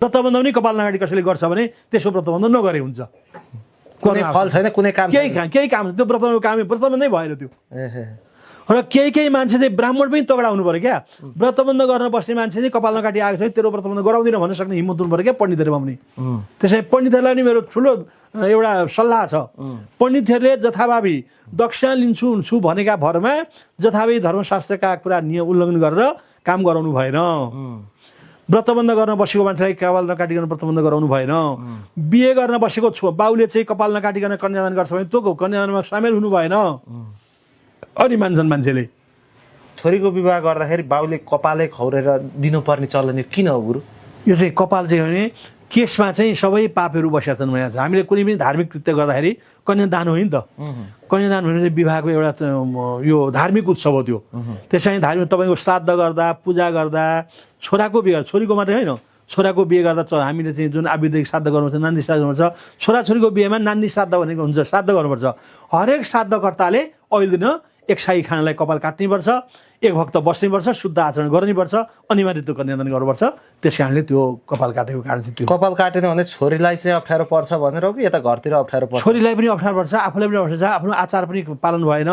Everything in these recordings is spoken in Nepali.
व्रतबन्ध पनि कपाल नकाटी कसैले गर्छ भने त्यसो व्रतबन्ध नगरे हुन्छ कुनै फल छैन कुनै काम केही काम त्यो व्रतबन्धै भएन त्यो र केही मान्छे चाहिँ ब्राह्मण पनि तगडा हुनु पर्यो क्या व्रतबन्ध गर्न बस्ने मान्छे चाहिँ कपाल नकाटी आएको छ तेरो व्रतबन्ध गराउँदिन भन्न सक्ने हिम्मत हुनु पर्यो क्या पण्डितहरूमा पनि त्यसै पण्डितहरूलाई पनि मेरो ठुलो एउटा सल्लाह छ पण्डितहरूले जथाभावी दक्षिणा लिन्छु भनेका भरमा जथाभावी धर्मशास्त्रका कुरा उल्लङ्घन गरेर काम गराउनु भएन व्रतबन्ध गर्न बसेको मान्छेलाई कपाल नकाटिकन व्रतबन्ध गराउनु भएन बिहे गर्न बसेको बाउले चाहिँ कपाल नकाटिकन कन्यादान गर्छ भने त्यो कन्यादानमा सामेल हुनु भएन अनि मान्छन् मान्छेले छोरीको विवाह गर्दाखेरि बाउले कपालै खौरेर दिनुपर्ने चलन यो किन हो गुरु यो चाहिँ कपाल चाहिँ भने केसमा चाहिँ सबै पापहरू बसेका छन् भनेर हामीले कुनै पनि धार्मिक कृत्य गर्दाखेरि कन्यादान हो नि त कन्यादान भने चाहिँ विवाहको एउटा यो धार्मिक उत्सव हो त्यो त्यसै धार्मिक तपाईँको श्राद्ध गर्दा पूजा गर्दा छोराको बिहे छोरीको मात्रै होइन छोराको बिहे गर्दा हामीले चाहिँ जुन आविधिक श्राद्ध गर्नुपर्छ नान्दी श्राद्ध गर्नुपर्छ छोराछोरीको बिहेमा नान्दी श्राद्ध भनेको हुन्छ श्राद्ध गर्नुपर्छ हरेक श्राद्धकर्ताले अहिले दिन एक साई खानालाई कपाल काट्नुपर्छ एक भक्त बस्नुपर्छ शुद्ध आचरण गर्नुपर्छ अनिवार्य त्यो कन्यादान गर्नुपर्छ त्यस कारणले त्यो कपाल काटेको कारण चाहिँ त्यो कपाल काटेन भने छोरीलाई चाहिँ अप्ठ्यारो पर्छ भनेर हो कि यता घरतिर अप्ठ्यारो पर्छ छोरीलाई पनि अप्ठ्यारो पर्छ आफूलाई पनि अप्ठ्यारो छ आफ्नो आचार पनि पालन भएन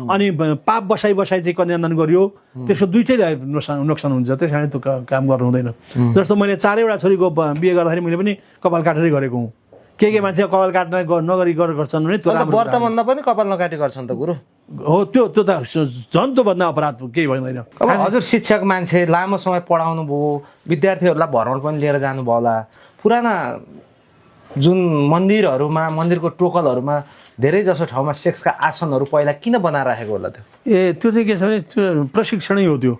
अनि पाप बसाइ चाहिँ कन्यादान गरियो त्यसको दुइटै नोक्सान हुन्छ त्यस कारण त्यो काम गर्नु हुँदैन जस्तो मैले 4वटा छोरीको बिहे गर्दाखेरि मैले पनि कपाल काटेरै गरेको हुँ के मान्छे कपाल काट्न नगरी गर्छन् भने त्यो व्रतबन्ध पनि कपाल नकाटी गर्छन् त गुरु हो त्यो त झन् त्योभन्दा अपराध केही भन्दैन अब हजुर शिक्षक मान्छे लामो समय पढाउनु भयो विद्यार्थीहरूलाई भ्रमण पनि लिएर जानुभयो होला पुराना जुन मन्दिरहरूमा मन्दिरको टोकलहरूमा धेरै जसो ठाउँमा सेक्सका आसनहरू पहिला किन बनाएर राखेको होला त्यो त्यो चाहिँ के छ भने त्यो प्रशिक्षणै हो त्यो